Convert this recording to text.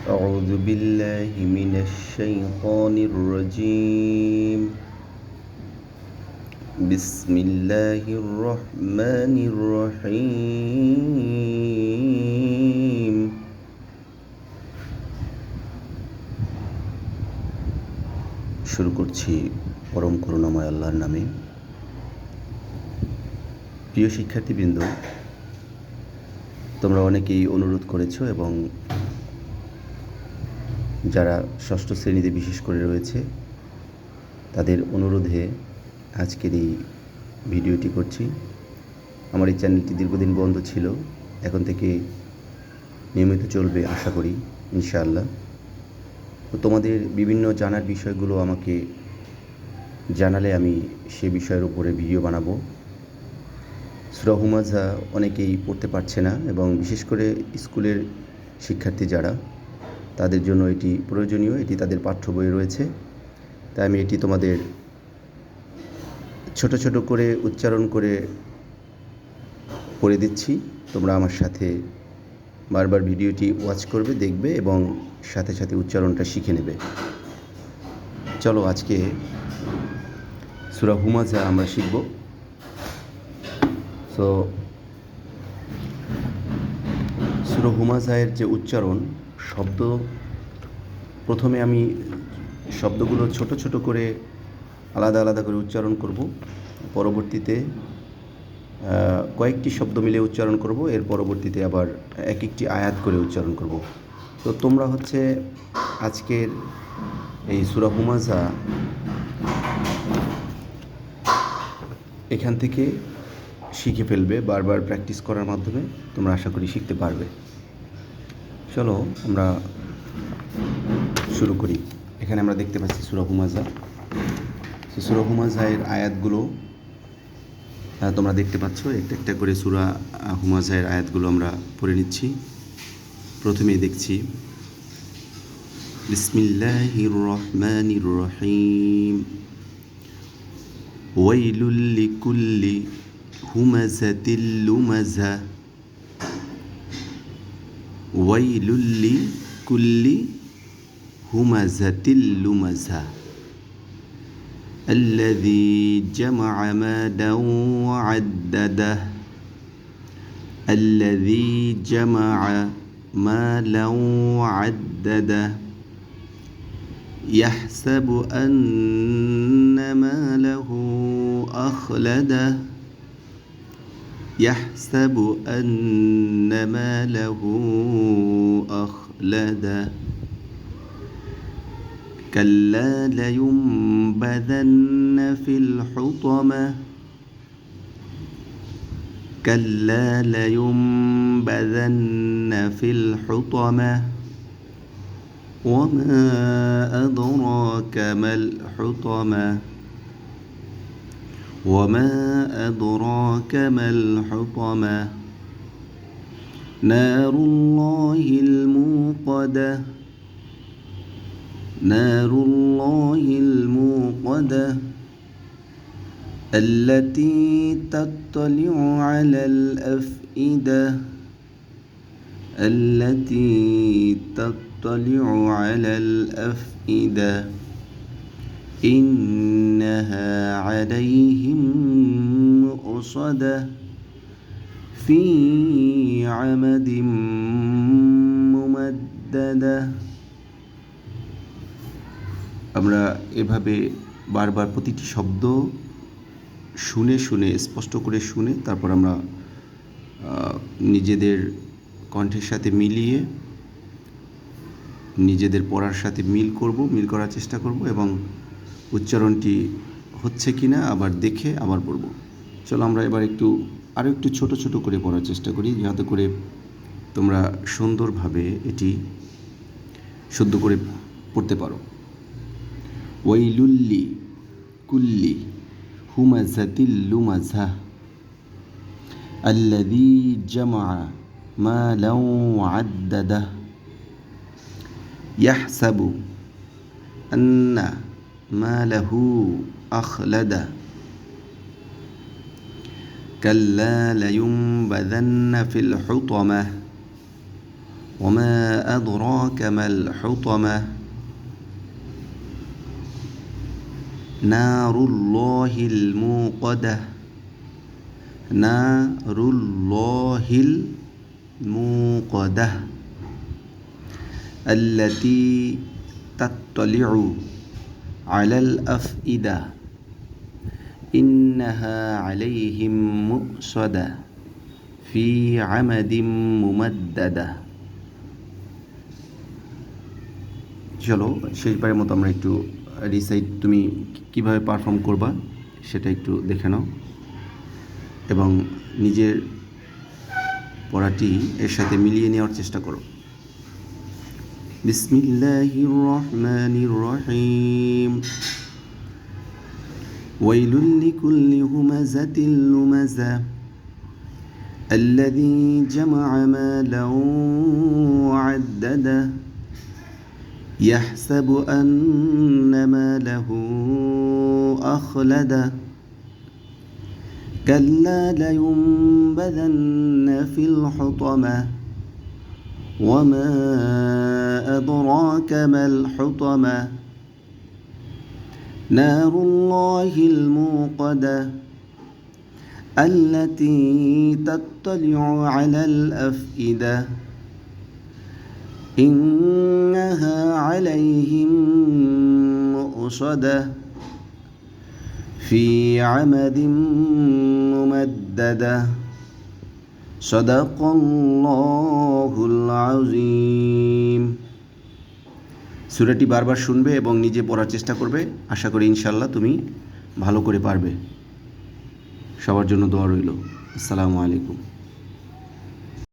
أعوذ بالله من الشيطان الرجيم بسم الله الرحمن الرحيم শুরু করছি পরম করুণাময় আল্লাহর নামে। প্রিয় শিক্ষার্থীবৃন্দ, তোমরা অনেকেই অনুরোধ করেছো এবং যারা ষষ্ঠ শ্রেণীতে বিশেষ করে রয়েছে তাদের অনুরোধে আজকের এই ভিডিওটি করছি। আমার এই চ্যানেলটি দীর্ঘদিন বন্ধ ছিল, এখন থেকে নিয়মিত চলবে আশা করি ইনশাআল্লাহ। তো তোমাদের বিভিন্ন জানার বিষয়গুলো আমাকে জানালে আমি সে বিষয়ের উপরে ভিডিও বানাবো। সূরা হুমাযা অনেকেই পড়তে পারছে না এবং বিশেষ করে স্কুলের শিক্ষার্থী যারা, তাদের জন্য এটি প্রয়োজনীয়, এটি তাদের পাঠ্য বইয়ে রয়েছে। তাই আমি এটি তোমাদের ছোট ছোট করে উচ্চারণ করে পড়ে দিচ্ছি। তোমরা আমার সাথে বারবার ভিডিওটি ওয়াচ করবে, দেখবে এবং সাথে সাথে উচ্চারণটা শিখে নেবে। চলো আজকে সূরা হুমাযা আমরা শিখব। সো সূরা হুমাযার যে উচ্চারণ শব্দ, প্রথমে আমি শব্দগুলো ছোট ছোট করে আলাদা আলাদা করে উচ্চারণ করব, পরবর্তীতে কয়েকটি শব্দ মিলে উচ্চারণ করব, এর পরবর্তীতে আবার এক একটি আয়াত করে উচ্চারণ করব। তো তোমরা হচ্ছে আজকের এই সূরা হুমাযা এখান থেকে শিখে ফেলবে, বারবার প্র্যাকটিস করার মাধ্যমে তোমরা আশা করি শিখতে পারবে। চলো আমরা শুরু করি। এখানে আমরা দেখতে পাচ্ছি সূরা হুমাযা। সূরা হুমাযার আয়াতগুলো তোমরা দেখতে পাচ্ছ, একটা একটা করে সূরা হুমাযার আয়াতগুলো আমরা পড়ে নিচ্ছি। প্রথমেই দেখছি বিসমিল্লাহির রহমানির রহিম ওয়াইলুল লিকুল্লি হুমাযাতিল লুমাযা ওয়াইলুল লিকুল্লি হুমাযাতিল লুমাযা الذي جمع مالا وعدده الذي جمع مالا وعدده يحسب أن ماله أخلده يحسب أن ماله أخلده كلا لينبذن في الحطمة كلا لينبذن في الحطمة وما أدراك ما الحطمة وما أدراك ما الحطمة نار الله الموقدة نار الله الموقدة التي تطلع على الأفئدة التي تطلع على الأفئدة إنها عليهم مؤصدة في عمد ممددة। আমরা এভাবে বারবার প্রতিটি শব্দ শুনে শুনে স্পষ্ট করে শুনে তারপর আমরা নিজেদের কণ্ঠের সাথে মিলিয়ে নিজেদের পড়ার সাথে মিল করার চেষ্টা করব এবং উচ্চারণটি হচ্ছে কি না আবার দেখে আবার পড়ব। চলো আমরা এবার আরও একটু ছোট ছোট করে পড়ার চেষ্টা করি, যাতে করে তোমরা সুন্দরভাবে এটি শুদ্ধ করে পড়তে পারো। ওয়াইলুল্লি কুল্লি হুমাযাতিল লুমাযা আল্লাযী জামআ মালান ওয়া'আদ্দাদাহ ইয়াহসাবু আন্না মালাহু আখলাদা কাল্লা লায়ুনবাযান্না ফিল হুতামাহ وما أدراك ما الحطمة نار الله الموقدة نار الله الموقدة التي تطلع على الأفئدة إنها عليهم مؤصدة في عمد ممددة চলো শেষবারের মতো আমরা একটু রিসাইট তুমি কিভাবে পারফর্ম করবা সেটা একটু দেখে নাও এবং নিজের পড়াটি এর সাথে মিলিয়ে নেওয়ার চেষ্টা করো বিসমিল্লাহির রহমানির রহিম ওয়াইলুল লিকুল্লি হুমাযাতিল লুমাযা الذي جمع مالا وعدده يحسب أن ماله أخلده كلا لينبذن في الحطمة وما أدراك ما الحطمة نار الله الموقدة التي تطلع على الأفئدة إنها عليهم مؤصدة في عمد ممددة صدق الله العظيم সূরাটি বারবার শুনবে এবং নিজে পড়ার চেষ্টা করবে আশা করি ইনশাআল্লাহ তুমি ভালো করে পারবে সবার জন্য দোয়া রইল আসসালামু আলাইকুম